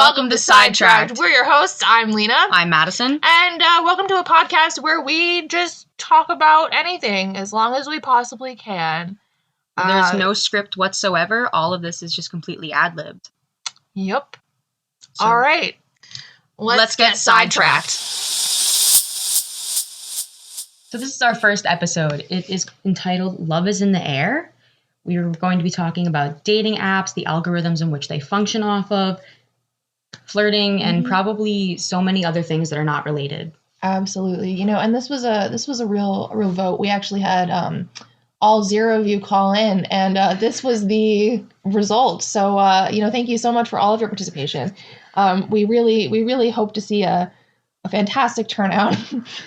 welcome to Sidetracked. We're your hosts. I'm Lina. I'm Madison. And welcome to a podcast where we just talk about anything as long as we possibly can. There's no script whatsoever. All of this is just completely ad-libbed. Yep. So, all right. Let's get sidetracked. So this is our first episode. It is entitled Love is in the Air. We are going to be talking about dating apps, the algorithms in which they function off of, flirting, and probably so many other things that are not related. Absolutely. You know, and this was a real vote. We actually had all 0 of you call in, and this was the result. So thank you so much for all of your participation. We really hope to see a fantastic turnout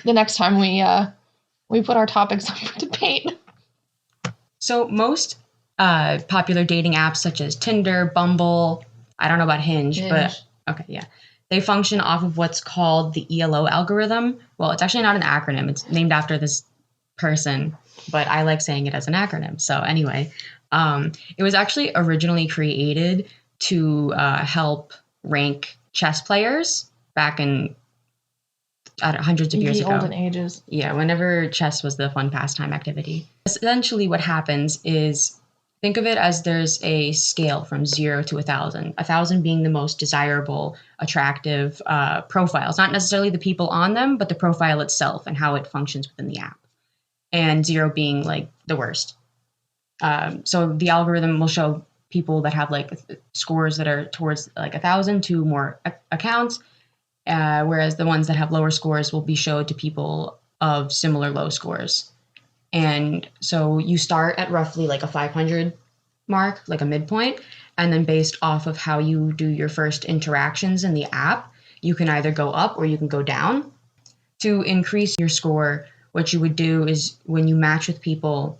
the next time we put our topics up for debate. So most popular dating apps such as Tinder, Bumble, I don't know about Hinge. But okay, yeah. They function off of what's called the ELO algorithm. Well, it's actually not an acronym. It's named after this person, but I like saying it as an acronym. So anyway, it was actually originally created to help rank chess players back in hundreds of years ago. The olden ages. Yeah, whenever chess was the fun pastime activity. Essentially what happens is, think of it as there's a scale from 0 to 1,000. 1,000 being the most desirable, attractive profiles. Not necessarily the people on them, but the profile itself and how it functions within the app. And 0 being like the worst. So the algorithm will show people that have like scores that are towards like 1,000 to more accounts, whereas the ones that have lower scores will be showed to people of similar low scores. And so you start at roughly like a 500 mark, like a midpoint, and then based off of how you do your first interactions in the app, you can either go up or you can go down. To increase your score, what you would do is when you match with people,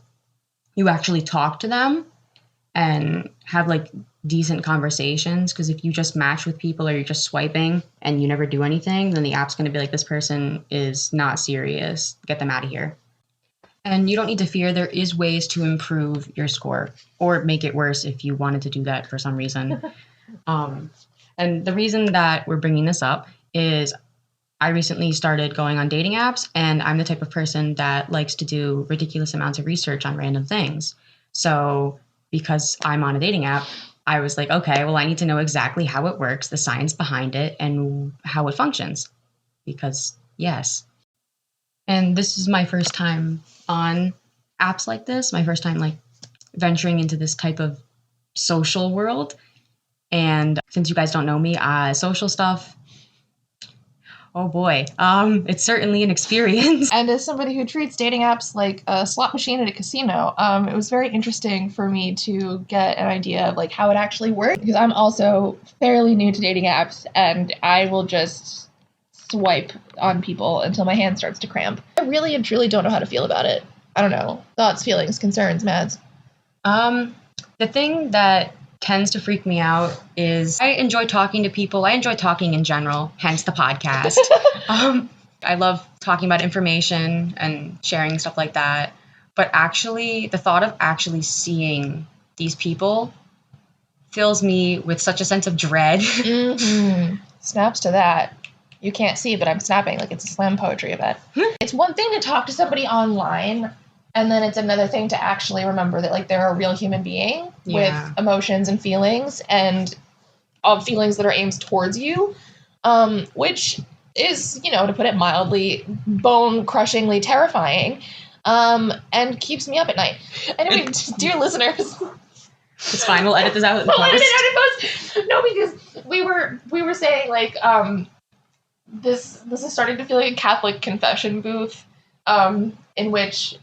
you actually talk to them and have like decent conversations, because if you just match with people or you're just swiping and you never do anything, then the app's going to be like, this person is not serious, get them out of here. And you don't need to fear. There is ways to improve your score or make it worse if you wanted to do that for some reason. And the reason that we're bringing this up is I recently started going on dating apps, and I'm the type of person that likes to do ridiculous amounts of research on random things. So because I'm on a dating app, I was like, okay, well, I need to know exactly how it works, the science behind it, and how it functions. Because, yes. And this is my first time on apps like this, my first time like venturing into this type of social world. And since you guys don't know me, social stuff, oh boy, it's certainly an experience. And as somebody who treats dating apps like a slot machine at a casino, it was very interesting for me to get an idea of like how it actually works, because I'm also fairly new to dating apps, and I will just swipe on people until my hand starts to cramp. I really and truly don't know how to feel about it. I don't know. Thoughts, feelings, concerns, Mads? The thing that tends to freak me out is I enjoy talking to people. I enjoy talking in general, hence the podcast. I love talking about information and sharing stuff like that. But actually, the thought of actually seeing these people fills me with such a sense of dread. Snaps to that. You can't see, but I'm snapping like it's a slam poetry event. It's one thing to talk to somebody online, and then it's another thing to actually remember that like they're a real human being with emotions and feelings, and feelings that are aimed towards you, which is, to put it mildly, bone-crushingly terrifying, and keeps me up at night. Anyway, dear listeners... It's fine, we'll edit this out. We'll edit it out. No, because we were saying, like, this is starting to feel like a Catholic confession booth, in which,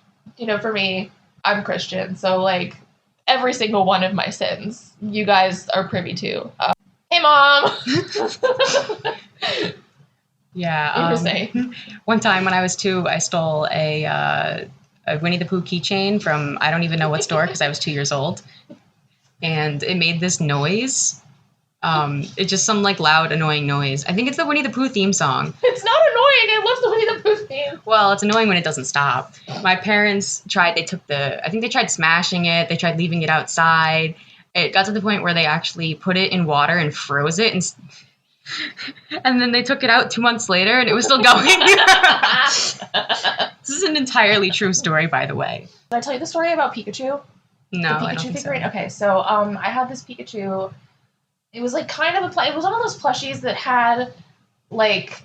for me, I'm Christian, so, like, every single one of my sins, you guys are privy to. Hey, Mom! Yeah. You were saying? One time when I was 2, I stole a Winnie the Pooh keychain from I don't even know what store because I was 2 years old. And it made this noise. It's just some like loud, annoying noise. I think it's the Winnie the Pooh theme song. It's not annoying. I love the Winnie the Pooh theme. Well, it's annoying when it doesn't stop. My parents tried, I think they tried smashing it. They tried leaving it outside. It got to the point where they actually put it in water and froze it. And And then they took it out 2 months later and it was still going. This is an entirely true story, by the way. Did I tell you the story about Pikachu? No, The I don't Pikachu think so. figurine? Okay, so I had this Pikachu. It was like kind of it was one of those plushies that had like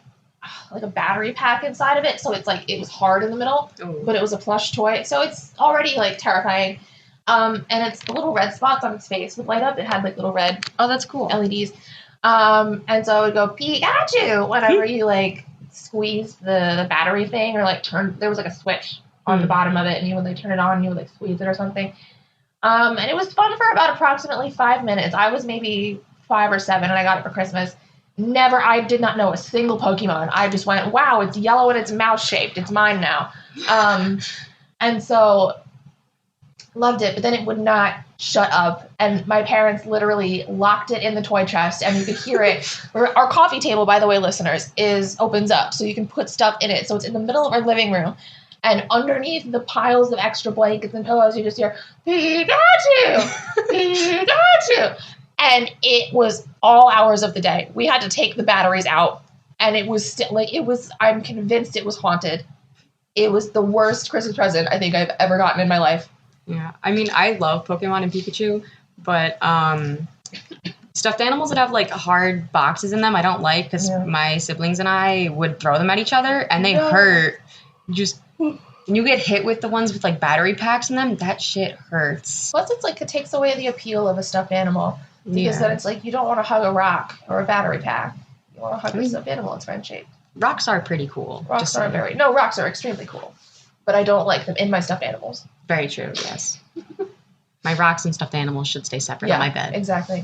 a battery pack inside of it, so it's like it was hard in the middle, Ooh. but it was a plush toy, so it's already like terrifying. And it's the little red spots on its face would light up. It had like little red that's cool. LEDs. And so I would go Pikachu whenever you like squeeze the battery thing or like turn. There was like a switch on the bottom of it, and you would like turn it on, and you would like squeeze it or something. And it was fun for about approximately 5 minutes. I was maybe 5 or 7, and I got it for Christmas. I did not know a single Pokemon. I just went, wow, it's yellow and it's mouse shaped. It's mine now. And so loved it, but then it would not shut up. And my parents literally locked it in the toy chest, and you could hear it. Our coffee table, by the way, listeners, opens up, so you can put stuff in it. So it's in the middle of our living room. And underneath the piles of extra blankets and pillows, you just hear, Pikachu! Pikachu! And it was all hours of the day. We had to take the batteries out. And it was still, I'm convinced it was haunted. It was the worst Christmas present I think I've ever gotten in my life. Yeah, I mean, I love Pokemon and Pikachu, but stuffed animals that have like hard boxes in them, I don't like because my siblings and I would throw them at each other and they hurt. Just when you get hit with the ones with like battery packs in them, that shit hurts. Plus, it's like it takes away the appeal of a stuffed animal because then it's like you don't want to hug a rock or a battery pack. You want to hug a stuffed animal. It's friend shaped. Rocks are pretty cool. Rocks are extremely cool, but I don't like them in my stuffed animals. Very true. Yes. My rocks and stuffed animals should stay separate on my bed. Exactly.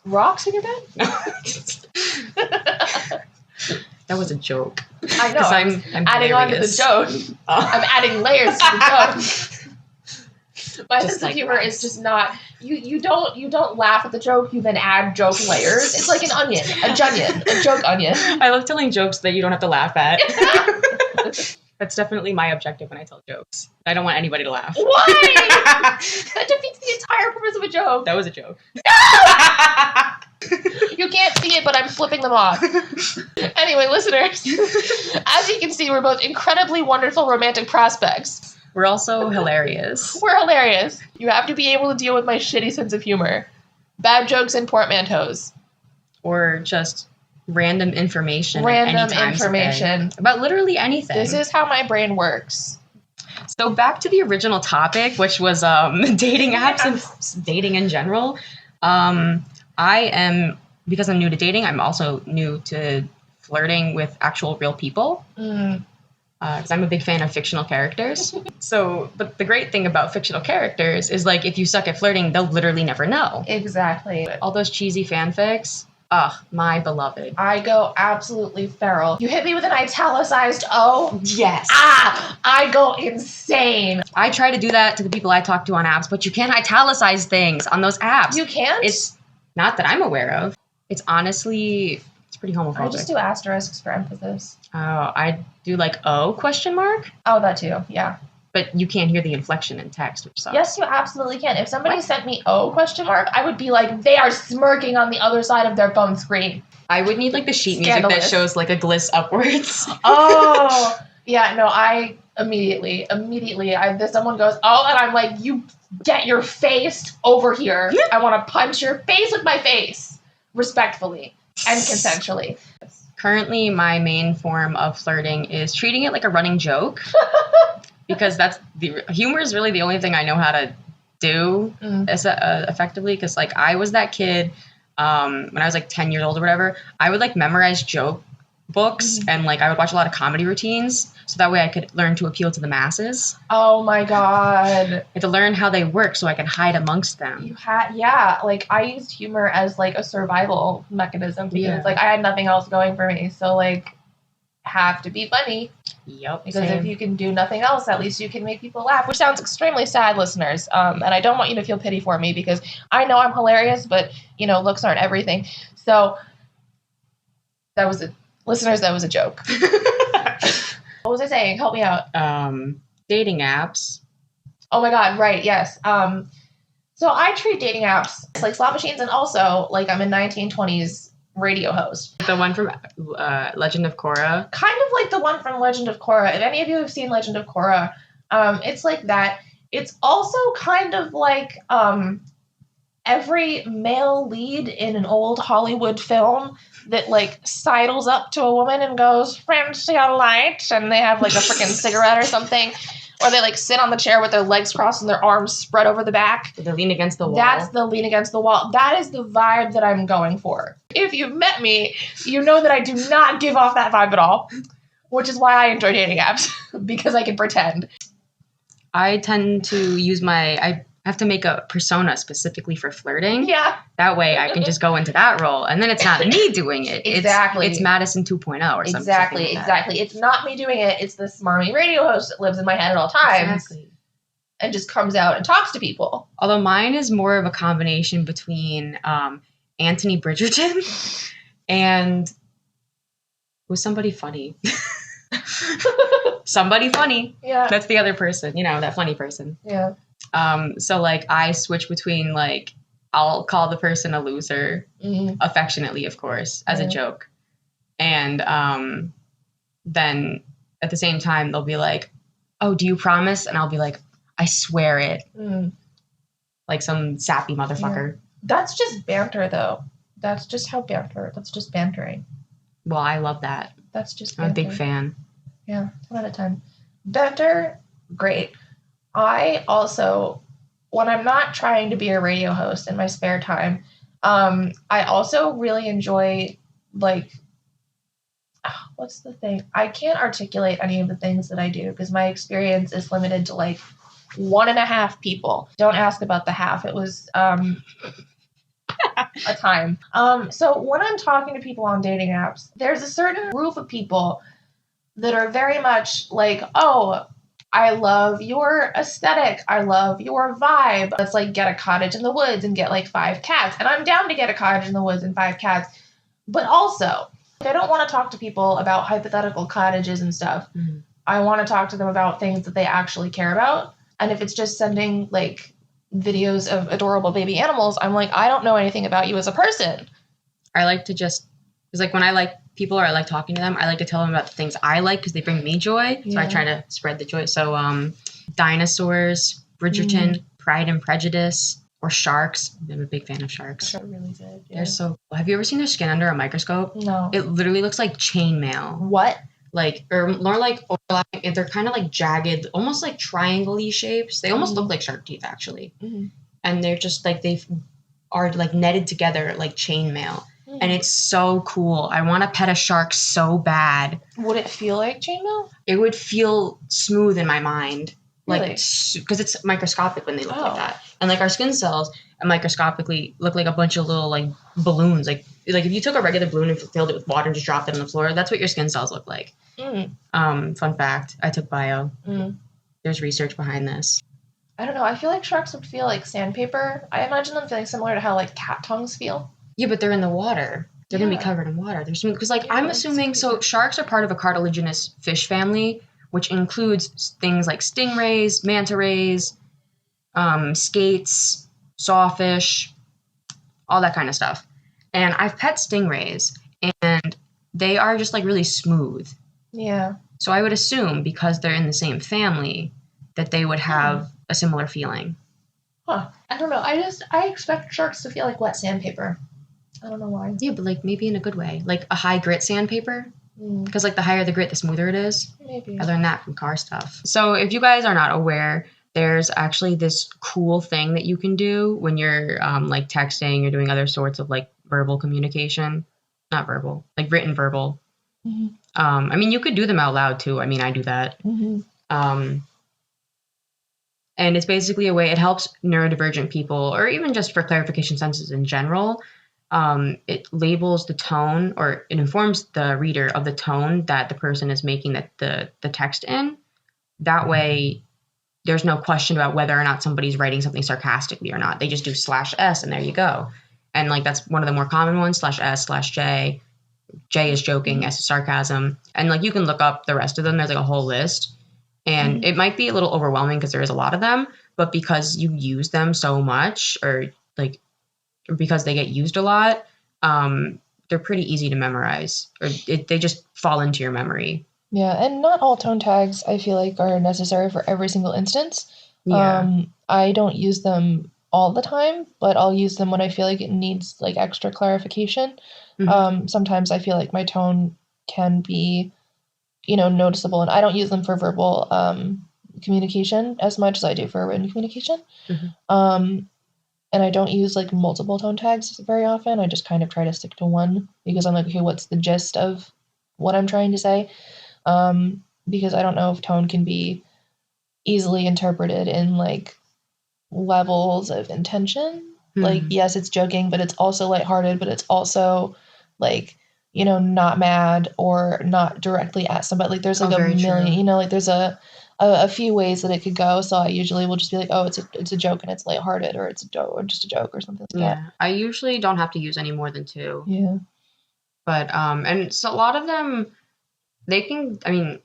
Rocks in your bed? That was a joke. I know. I'm adding on to the joke. I'm adding layers to the joke. My sense of humor is just not. You don't laugh at the joke. You then add joke layers. It's like an onion, a joke onion. I love telling jokes that you don't have to laugh at. That's definitely my objective when I tell jokes. I don't want anybody to laugh. Why? That defeats the entire purpose of a joke. That was a joke. You can't see it, but I'm flipping them off. Anyway, listeners, as you can see, we're both incredibly wonderful romantic prospects. We're also hilarious. We're hilarious. You have to be able to deal with my shitty sense of humor. Bad jokes and portmanteaus. Or just random information. About literally anything. This is how my brain works. So back to the original topic, which was dating apps and dating in general. Because I'm new to dating, I'm also new to flirting with actual real people. Because I'm a big fan of fictional characters. But the great thing about fictional characters is like if you suck at flirting, they'll literally never know. Exactly. All those cheesy fanfics. My beloved. I go absolutely feral. You hit me with an italicized O? Yes. I go insane. I try to do that to the people I talk to on apps, but you can't italicize things on those apps. You can't? It's not that I'm aware of. It's honestly, it's pretty homophobic. I just do asterisks for emphasis. Oh, I do like O question mark? Oh, that too, yeah. But you can't hear the inflection in text, which sucks. Yes, you absolutely can. If somebody sent me O question mark, I would be like, they are smirking on the other side of their phone screen. I would need like the sheet music that shows like a gliss upwards. Oh, yeah, no, I immediately, someone goes, oh, and I'm like, you get your face over here. I want to punch your face with my face. Respectfully and consensually. Currently, my main form of flirting is treating it like a running joke. Because humor is really the only thing I know how to do effectively. Because like I was that kid when I was like 10 years old or whatever. I would like memorize joke books and like I would watch a lot of comedy routines so that way I could learn to appeal to the masses. Oh my god! I had to learn how they work so I could hide amongst them. Like I used humor as like a survival mechanism because like I had nothing else going for me. So like have to be funny. Yep. Because if you can do nothing else, at least you can make people laugh, which sounds extremely sad, listeners. And I don't want you to feel pity for me because I know I'm hilarious, but, looks aren't everything. So that was listeners, that was a joke. What was I saying? Help me out. Dating apps. Oh my God. Right. Yes. So I treat dating apps like slot machines, and also like I'm in 1920s radio host. The one from Legend of Korra. Kind of like the one from Legend of Korra. If any of you have seen Legend of Korra, it's like that. It's also kind of like every male lead in an old Hollywood film that like sidles up to a woman and goes, "Fancy a light?" and they have like a freaking cigarette or something. Or they like sit on the chair with their legs crossed and their arms spread over the back. They lean against the wall. That's the lean against the wall. That is the vibe that I'm going for. If you've met me, you know that I do not give off that vibe at all, which is why I enjoy dating apps, because I can pretend. I tend to use I have to make a persona specifically for flirting. Yeah. That way I can just go into that role. And then it's not me doing it. Exactly. It's Madison 2.0 or something. Exactly, exactly. It's not me doing it. It's the smarmy radio host that lives in my head at all times. Exactly. And just comes out and talks to people. Although mine is more of a combination between Anthony Bridgerton and was somebody funny. Somebody funny. Yeah. That's the other person, that funny person. Yeah. So like I switch between like I'll call the person a loser, affectionately, of course, as a joke. And then at the same time they'll be like, "Oh, do you promise?" And I'll be like, "I swear it." Like some sappy motherfucker. Yeah. That's just banter though. That's just how that's just bantering. Well, I love that. That's just I'm a big fan. Yeah, 10 out of 10. Banter, great. I also, when I'm not trying to be a radio host in my spare time, I also really enjoy, like, what's the thing? I can't articulate any of the things that I do because my experience is limited to, like, 1.5 people. Don't ask about the half. It was a time. So when I'm talking to people on dating apps, there's a certain group of people that are very much like, "Oh, I love your aesthetic. I love your vibe. Let's like get a cottage in the woods and get like 5 cats." And I'm down to get a cottage in the woods and 5 cats. But also, I don't want to talk to people about hypothetical cottages and stuff. I want to talk to them about things that they actually care about. And if it's just sending like videos of adorable baby animals, I'm like, I don't know anything about you as a person. I like to just, because like when I like people or I like talking to them, I like to tell them about the things I like because they bring me joy. Yeah. So I try to spread the joy. So dinosaurs, Bridgerton, Pride and Prejudice, or sharks. I'm a big fan of sharks. They're really good. Yeah. They're so cool. Have you ever seen their skin under a microscope? No. It literally looks like chainmail. What? Like, or more like overlapping. They're kind of like jagged, almost like triangle-y shapes. They almost look like shark teeth, actually. And they're just like, they are like netted together like chainmail. And it's so cool. I want to pet a shark so bad. Would it feel like chainmail? It would feel smooth in my mind. Really? Like, because it's microscopic when they look like that. And like our skin cells microscopically look like a bunch of little like balloons. Like if you took a regular balloon and filled it with water and just dropped it on the floor, that's what your skin cells look like. Fun fact, I took bio. There's research behind this. I don't know. I feel like sharks would feel like sandpaper. I imagine them feeling similar to how like cat tongues feel. Yeah, but they're in the water. They're going to be covered in water. Because like I'm assuming, so sharks are part of a cartilaginous fish family, which includes things like stingrays, manta rays, skates, sawfish, all that kind of stuff. And I've pet stingrays, and they are just like really smooth. Yeah. So I would assume because they're in the same family that they would have a similar feeling. Huh. I don't know. I expect sharks to feel like wet sandpaper. I don't know why. Yeah, but like maybe in a good way. Like a high grit sandpaper. Because like the higher the grit, the smoother it is. Maybe. I learned that from car stuff. So if you guys are not aware, there's actually this cool thing that you can do when you're like texting or doing other sorts of like verbal communication. Not verbal, like written verbal. I mean, you could do them out loud too. I mean, I do that. And it's basically a way, it helps neurodivergent people, or even just for clarification sentences in general. It labels the tone, or it informs the reader of the tone that the person is making the text in. That way, there's no question about whether or not somebody's writing something sarcastically or not. They just do /s and there you go. And like that's one of the more common ones, /s/j. J is joking, S is sarcasm. And like you can look up the rest of them. There's like a whole list. And it might be a little overwhelming because there is a lot of them, but because you use them so much, or like because they get used a lot, they're pretty easy to memorize, or they just fall into your memory. Yeah, and not all tone tags I feel like are necessary for every single instance. Yeah. I don't use them all the time, but I'll use them when I feel like it needs like extra clarification. Sometimes I feel like my tone can be, noticeable, and I don't use them for verbal communication as much as I do for written communication. And I don't use like multiple tone tags very often. I just kind of try to stick to one because I'm like, okay, what's the gist of what I'm trying to say? Because I don't know if tone can be easily interpreted in like levels of intention. Like, yes, it's joking, but it's also lighthearted, but it's also like, not mad or not directly at somebody. Like, there's like a million, like there's a few ways that it could go. So I usually will just be like, oh, it's a joke and it's lighthearted, or it's a joke or just a joke or something like that. I usually don't have to use any more than 2. Yeah. But and so a lot of them, they can, I mean,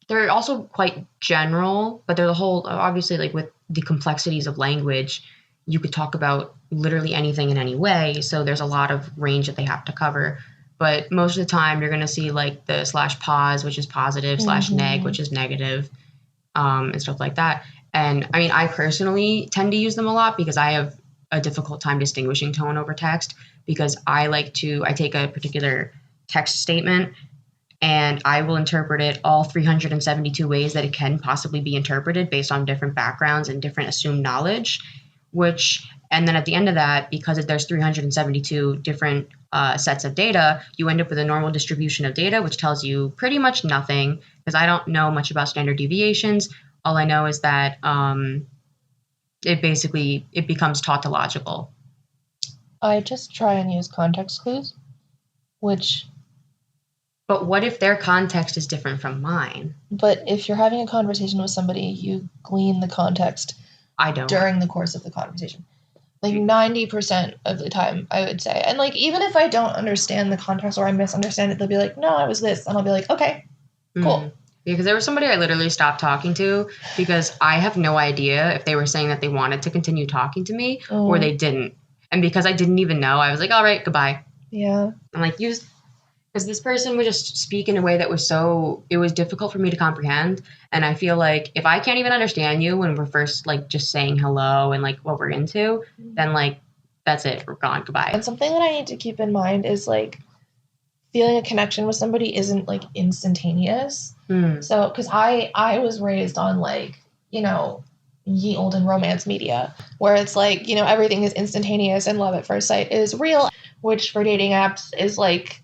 they're also quite general, but they're the whole, obviously, like with the complexities of language, you could talk about literally anything in any way. So there's a lot of range that they have to cover. But most of the time, you're going to see like the /pause, which is positive, /neg, which is negative, and stuff like that. And I mean, I personally tend to use them a lot because I have a difficult time distinguishing tone over text, because I take a particular text statement and I will interpret it all 372 ways that it can possibly be interpreted based on different backgrounds and different assumed knowledge, and then at the end of that, because there's 372 different sets of data, you end up with a normal distribution of data, which tells you pretty much nothing, because I don't know much about standard deviations. All I know is that it becomes tautological. I just try and use context clues, But what if their context is different from mine? But if you're having a conversation with somebody, you glean the context during the course of the conversation. Like 90% of the time, I would say. And like, even if I don't understand the context or I misunderstand it, they'll be like, no, it was this. And I'll be like, okay, cool. Because there was somebody I literally stopped talking to because I have no idea if they were saying that they wanted to continue talking to me or they didn't. And because I didn't even know, I was like, all right, goodbye. Yeah. I'm like, because this person would just speak in a way that it was difficult for me to comprehend. And I feel like if I can't even understand you when we're first like just saying hello and like what we're into, then like, that's it, we're gone, goodbye. And something that I need to keep in mind is like feeling a connection with somebody isn't like instantaneous. So, because I was raised on like, ye olden romance media where it's like, everything is instantaneous and love at first sight is real, which for dating apps is like,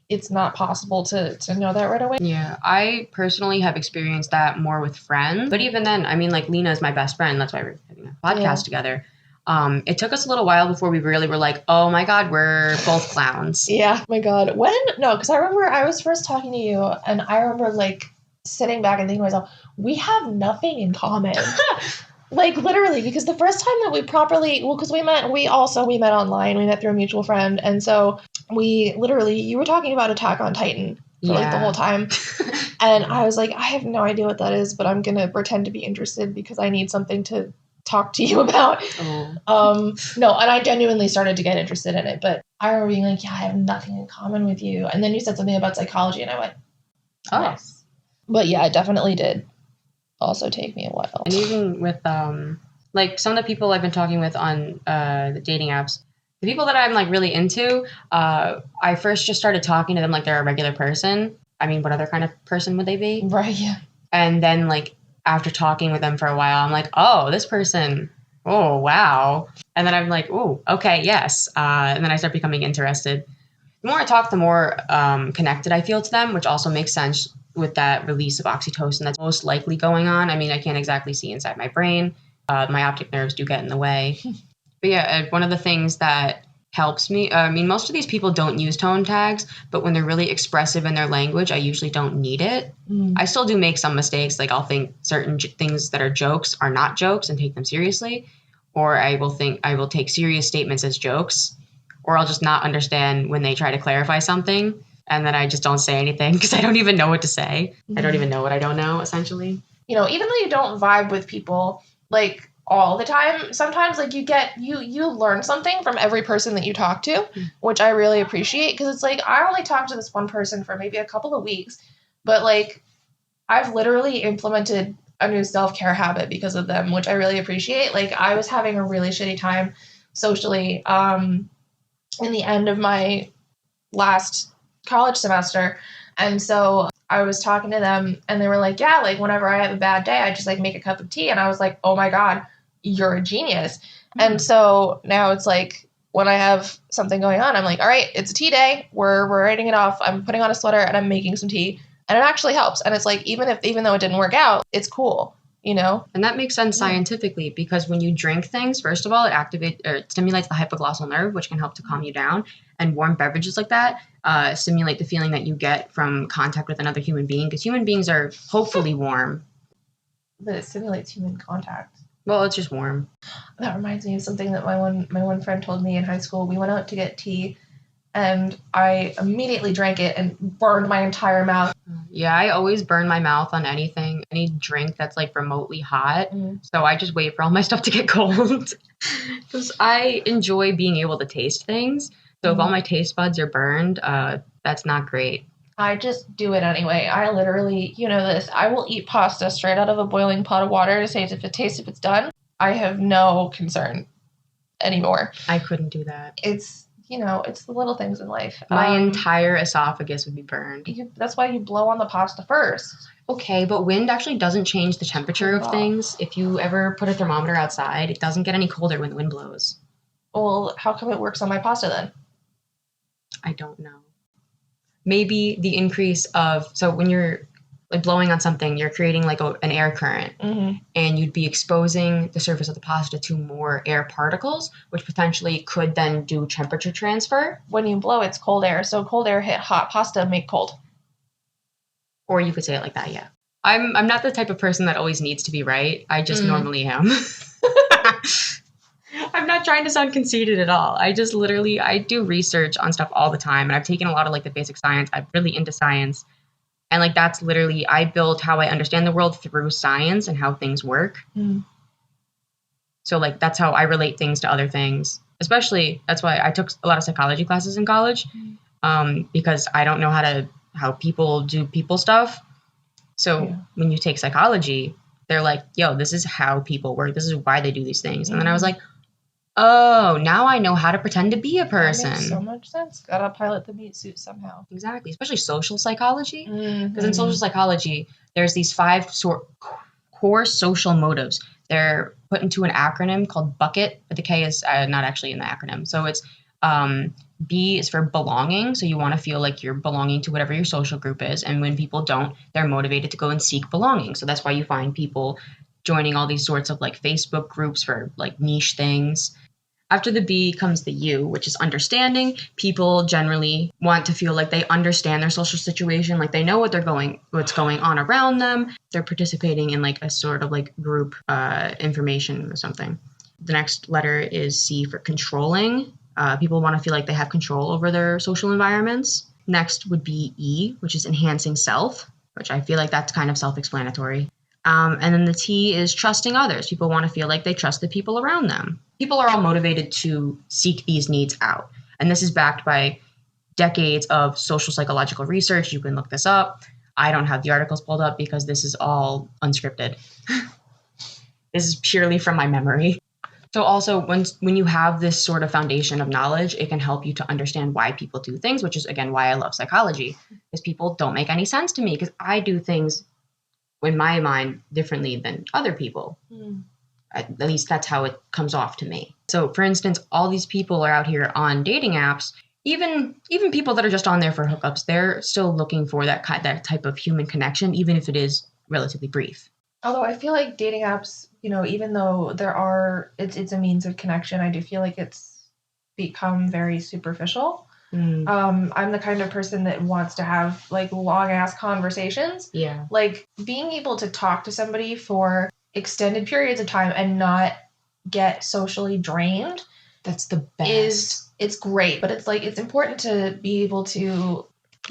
it's not possible to know that right away. Yeah, I personally have experienced that more with friends. But even then, I mean, like Lina is my best friend. That's why we're having a podcast together. It took us a little while before we really were like, oh my God, we're both clowns. Yeah, my God. Because I remember I was first talking to you and I remember like sitting back and thinking to myself, we have nothing in common. Like literally, because the first time that we properly, because we met online, we met through a mutual friend. And so you were talking about Attack on Titan for like the whole time. And I was like, I have no idea what that is, but I'm going to pretend to be interested because I need something to talk to you about. No, and I genuinely started to get interested in it, but I remember being like, yeah, I have nothing in common with you. And then you said something about psychology and I went, oh. Nice. But yeah, it definitely did also take me a while. And even with like some of the people I've been talking with on the dating apps, the people that I'm like really into, I first just started talking to them like they're a regular person. I mean, what other kind of person would they be? Right, yeah. And then like after talking with them for a while, I'm like, oh, this person, oh, wow. And then I'm like, oh, okay, yes. And then I start becoming interested. The more I talk, the more connected I feel to them, which also makes sense with that release of oxytocin that's most likely going on. I mean, I can't exactly see inside my brain. My optic nerves do get in the way. But yeah, one of the things that helps me, I mean, most of these people don't use tone tags, but when they're really expressive in their language, I usually don't need it. I still do make some mistakes. Like I'll think certain things that are jokes are not jokes and take them seriously. Or I will take serious statements as jokes. Or I'll just not understand when they try to clarify something. And then I just don't say anything because I don't even know what to say. I don't even know what I don't know, essentially. Even though you don't vibe with people, like all the time. Sometimes like you learn something from every person that you talk to, which I really appreciate, because it's like I only talked to this one person for maybe a couple of weeks, but like I've literally implemented a new self-care habit because of them, which I really appreciate. Like I was having a really shitty time socially in the end of my last college semester. And so I was talking to them and they were like, yeah, like whenever I have a bad day, I just like make a cup of tea. And I was like, oh my God, you're a genius. Mm-hmm. And so now it's like when I have something going on, I'm like, all right, it's a tea day. We're writing it off. I'm putting on a sweater and I'm making some tea. And it actually helps. And it's like, even though it didn't work out, it's cool, you know? And that makes sense scientifically, because when you drink things, first of all, it stimulates the hypoglossal nerve, which can help to calm you down. And warm beverages like that stimulate the feeling that you get from contact with another human being, because human beings are hopefully warm. But it stimulates human contact. Well, it's just warm. That reminds me of something that my one friend told me in high school. We went out to get tea, and I immediately drank it and burned my entire mouth. Yeah, I always burn my mouth on any drink that's like remotely hot. So I just wait for all my stuff to get cold, because I enjoy being able to taste things. So if all my taste buds are burned, that's not great. I just do it anyway. I literally, you know this, I will eat pasta straight out of a boiling pot of water to say if it's done. I have no concern anymore. I couldn't do that. It's the little things in life. My entire esophagus would be burned. That's why you blow on the pasta first. Okay, but wind actually doesn't change the temperature of things. If you ever put a thermometer outside, it doesn't get any colder when the wind blows. Well, how come it works on my pasta then? I don't know. Maybe the increase so when you're like blowing on something, you're creating like an air current, and you'd be exposing the surface of the pasta to more air particles, which potentially could then do temperature transfer. When you blow, it's cold air, so cold air hit hot pasta, make cold. Or you could say it like that, yeah. I'm not the type of person that always needs to be right. I just normally am. I'm not trying to sound conceited at all. I just I do research on stuff all the time, and I've taken a lot of like the basic science. I'm really into science. And like that's literally, I build how I understand the world through science and how things work. So like that's how I relate things to other things. Especially, that's why I took a lot of psychology classes in college, because I don't know how people do people stuff. So when you take psychology, they're like, yo, this is how people work. This is why they do these things. And then I was like, oh, now I know how to pretend to be a person. That makes so much sense. Gotta pilot the meat suit somehow. Exactly. Especially social psychology. Because in social psychology, there's these 5 core social motives. They're put into an acronym called BUCKET, but the K is not actually in the acronym. So it's B is for belonging. So you want to feel like you're belonging to whatever your social group is. And when people don't, they're motivated to go and seek belonging. So that's why you find people joining all these sorts of like Facebook groups for like niche things. After the B comes the U, which is understanding. People generally want to feel like they understand their social situation, like they know what's going on around them. They're participating in like a sort of like group information or something. The next letter is C for controlling. People want to feel like they have control over their social environments. Next would be E, which is enhancing self, which I feel like that's kind of self-explanatory. And then the T is trusting others. People want to feel like they trust the people around them. People are all motivated to seek these needs out. And this is backed by decades of social psychological research. You can look this up. I don't have the articles pulled up because this is all unscripted. This is purely from my memory. So also when you have this sort of foundation of knowledge, it can help you to understand why people do things, which is, again, why I love psychology, because people don't make any sense to me because I do things in my mind differently than other people. At least that's how it comes off to me. So for instance, all these people are out here on dating apps, even people that are just on there for hookups, they're still looking for that type of human connection, even if it is relatively brief. Although I feel like dating apps, even though it's a means of connection, I do feel like it's become very superficial. I'm the kind of person that wants to have like long ass conversations. Yeah. Like being able to talk to somebody for extended periods of time and not get socially drained. That's the best. It's great, but it's like it's important to be able to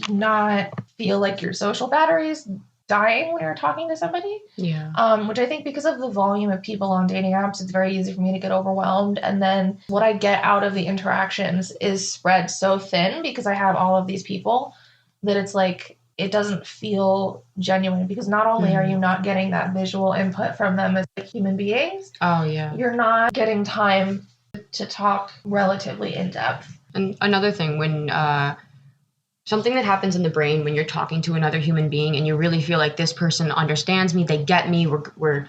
not feel like your social batteries dying when you're talking to somebody. Yeah. Which I think because of the volume of people on dating apps, it's very easy for me to get overwhelmed. And then what I get out of the interactions is spread so thin because I have all of these people that it's like, it doesn't feel genuine because not only are you not getting that visual input from them as like human beings, Oh, yeah. you're not getting time to talk relatively in depth. And another thing, when something that happens in the brain when you're talking to another human being and you really feel like this person understands me, they get me, we're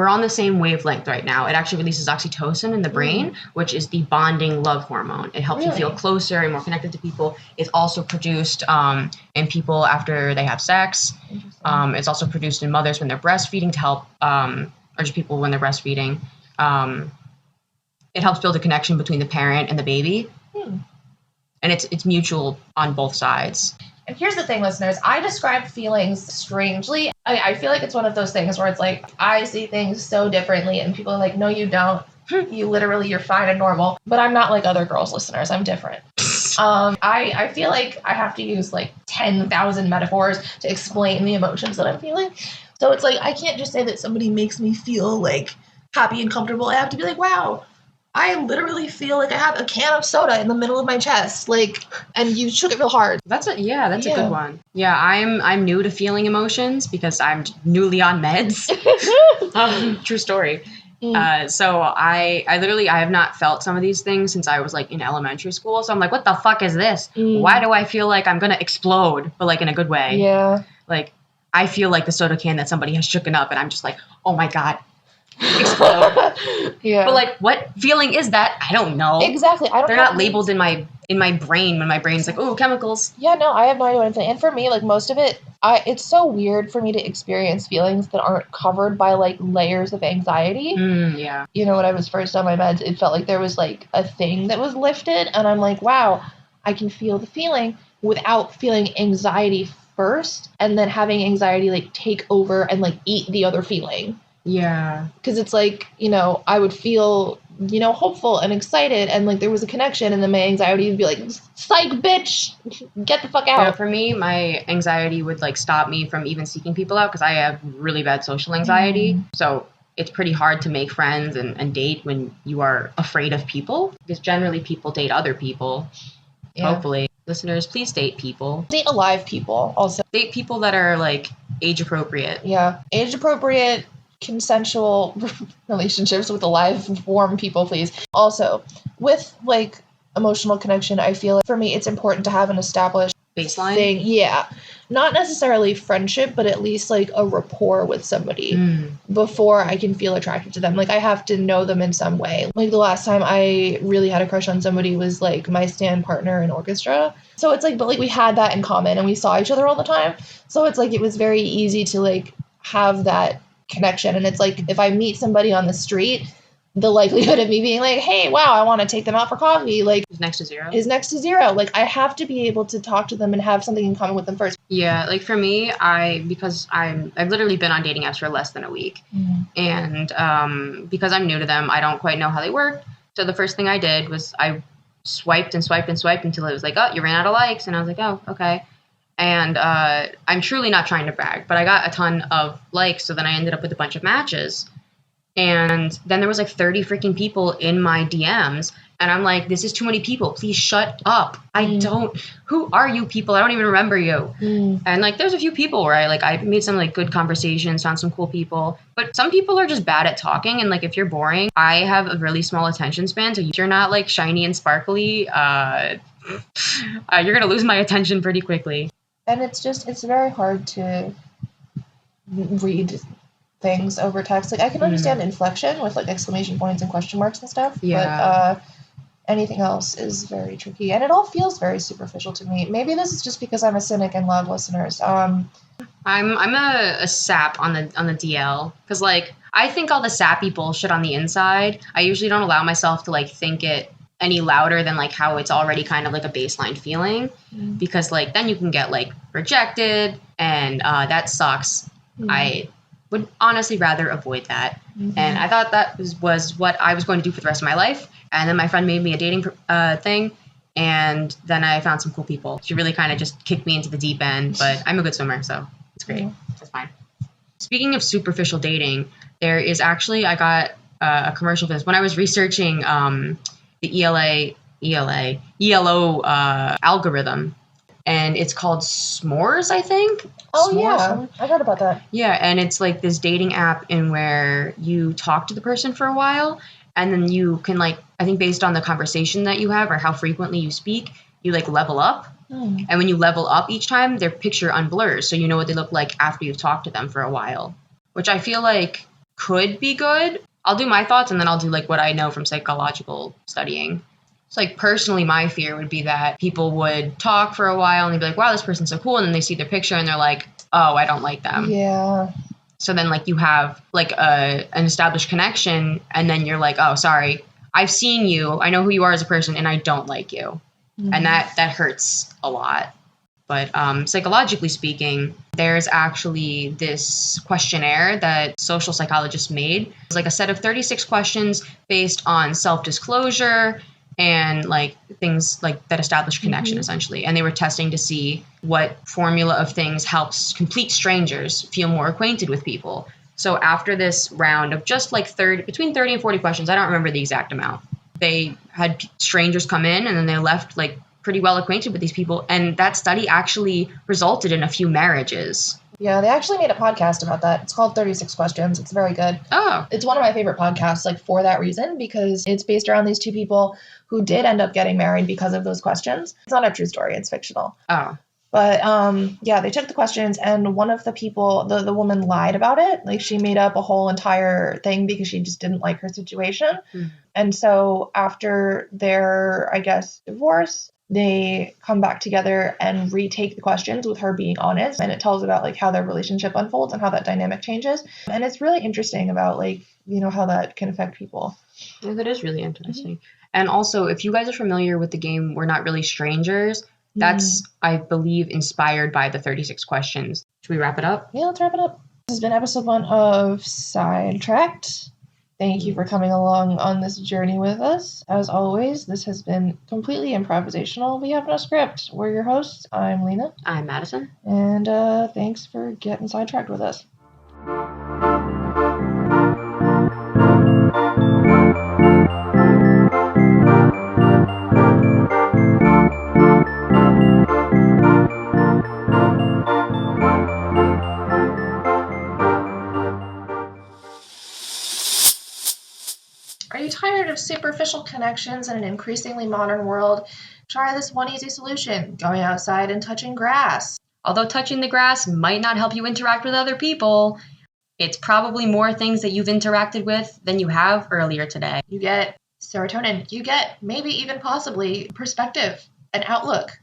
on the same wavelength right now. It actually releases oxytocin in the brain, which is the bonding love hormone. It helps you feel closer and more connected to people. It's also produced in people after they have sex. It's also produced in mothers when they're breastfeeding to help, or just people when they're breastfeeding. It helps build a connection between the parent and the baby. And it's mutual on both sides. And here's the thing, listeners. I describe feelings strangely. I feel like it's one of those things where it's like, I see things so differently. And people are like, no, you don't. You're fine and normal. But I'm not like other girls, listeners. I'm different. I feel like I have to use like 10,000 metaphors to explain the emotions that I'm feeling. So it's like, I can't just say that somebody makes me feel like happy and comfortable. I have to be like, wow, I literally feel like I have a can of soda in the middle of my chest, like, and you shook it real hard. That's a good one. Yeah, I'm new to feeling emotions because I'm newly on meds. True story. So I have not felt some of these things since I was like in elementary school. So I'm like, what the fuck is this? Why do I feel like I'm gonna explode, but like in a good way? Yeah. Like I feel like the soda can that somebody has shooken up, and I'm just like, oh my god. Explode. Yeah. But like, what feeling is that? I don't know. Exactly. They're not labeled in my brain when my brain's like, oh, chemicals. Yeah, no, I have no idea what I'm feeling. And for me, like most of it, it's so weird for me to experience feelings that aren't covered by like layers of anxiety. Yeah. You know, when I was first on my meds, it felt like there was like a thing that was lifted, and I'm like, wow, I can feel the feeling without feeling anxiety first, and then having anxiety like take over and like eat the other feeling. Yeah. Because it's like, you know, I would feel, you know, hopeful and excited and like there was a connection, and then my anxiety would be like, psych, bitch, get the fuck out. Yeah, for me, my anxiety would like stop me from even seeking people out because I have really bad social anxiety. So it's pretty hard to make friends and date when you are afraid of people, because generally people date other people. Yeah. Hopefully. Listeners, please date people. Date alive people also. Date people that are like age appropriate. Yeah. Age appropriate, consensual relationships with alive, warm people, please. Also, with like emotional connection, I feel like for me it's important to have an established baseline thing. Yeah. Not necessarily friendship, but at least like a rapport with somebody before I can feel attracted to them. Like I have to know them in some way. Like the last time I really had a crush on somebody was like my stand partner in orchestra. So it's like, but like we had that in common and we saw each other all the time. So it's like it was very easy to like have that connection. And it's like if I meet somebody on the street, the likelihood of me being like, hey, wow, I want to take them out for coffee, like is next to zero. Like I have to be able to talk to them and have something in common with them first. Yeah, like for me, because I've literally been on dating apps for less than a week, and because I'm new to them, I don't quite know how they work. So the first thing I did was I swiped and swiped and swiped until it was like, oh, you ran out of likes, and I was like, oh, okay. And I'm truly not trying to brag, but I got a ton of likes, so then I ended up with a bunch of matches. And then there was like 30 freaking people in my DMs. And I'm like, this is too many people. Please shut up. Who are you people? I don't even remember you. And like, there's a few people where I made some like good conversations, found some cool people. But some people are just bad at talking. And like, if you're boring, I have a really small attention span. So if you're not like shiny and sparkly, you're going to lose my attention pretty quickly. And it's very hard to read things over text. Like I can understand inflection with like exclamation points and question marks and stuff. Yeah. But anything else is very tricky, and it all feels very superficial to me. Maybe this is just because I'm a cynic and love listeners. I'm a sap on the DL because like I think all the sappy bullshit on the inside. I usually don't allow myself to like think it any louder than like how it's already kind of like a baseline feeling, because like then you can get like rejected, and that sucks. I would honestly rather avoid that. And I thought that was what I was going to do for the rest of my life. And then my friend made me a dating thing, and then I found some cool people. She really kind of just kicked me into the deep end, but I'm a good swimmer, so It's great. That's fine. Speaking of superficial dating, there is actually, I got a commercial for this. When I was researching the ELO algorithm, and it's called S'mores, I think. Oh, S'mores? yeah. I heard about that. Yeah, and it's like this dating app in where you talk to the person for a while, and then you can, like, I think based on the conversation that you have or how frequently you speak, you, like, level up. And when you level up each time, their picture unblurs, so you know what they look like after you've talked to them for a while, which I feel like could be good. I'll do my thoughts, and then I'll do, like, what I know from psychological studying. So, like, personally, my fear would be that people would talk for a while, and they'd be like, wow, this person's so cool, and then they see their picture, and they're like, oh, I don't like them. Yeah. So then, like, you have, like, an established connection, and then you're like, oh, sorry, I've seen you, I know who you are as a person, and I don't like you. And that hurts a lot. But psychologically speaking, there's actually this questionnaire that social psychologists made. It's like a set of 36 questions based on self-disclosure and, like, things like that establish connection, essentially. And they were testing to see what formula of things helps complete strangers feel more acquainted with people. So after this round of just like between 30 and 40 questions, I don't remember the exact amount, they had strangers come in, and then they left, like, pretty well acquainted with these people. And that study actually resulted in a few marriages. Yeah, they actually made a podcast about that. It's called 36 Questions. It's very good. Oh. It's one of my favorite podcasts, like, for that reason, because it's based around these two people who did end up getting married because of those questions. It's not a true story. It's fictional. Oh. But, yeah, they took the questions, and one of the people, the woman lied about it. Like, she made up a whole entire thing because she just didn't like her situation. And so after their, I guess, divorce, they come back together and retake the questions with her being honest. And it tells about, like, how their relationship unfolds and how that dynamic changes. And it's really interesting about, like, you know, how that can affect people. Yeah, that is really interesting. And also, if you guys are familiar with the game We're Not Really Strangers, that's, I believe, inspired by the 36 questions. Should we wrap it up? Yeah, let's wrap it up. This has been episode 1 of Sidetracked. Thank you for coming along on this journey with us. As always, this has been completely improvisational. We have no script. We're your hosts. I'm Lina. I'm Madison. And thanks for getting sidetracked with us. Are you tired of superficial connections in an increasingly modern world? Try this one easy solution, going outside and touching grass. Although touching the grass might not help you interact with other people, it's probably more things that you've interacted with than you have earlier today. You get serotonin. You get maybe even possibly perspective, an outlook.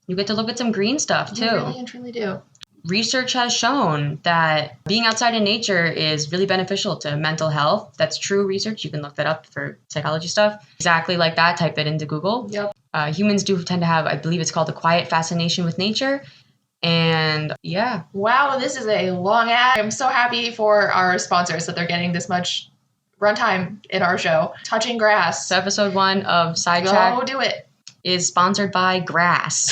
You get to look at some green stuff, too. You really and truly do. Research has shown that being outside in nature is really beneficial to mental health. That's true research. You can look that up for psychology stuff. Exactly like that. Type it into Google. Yep. Humans do tend to have, I believe it's called a quiet fascination with nature. And yeah. Wow, this is a long ad. I'm so happy for our sponsors that they're getting this much runtime in our show. Touching grass. So episode 1 of Sidetracked Go do it. is sponsored by grass.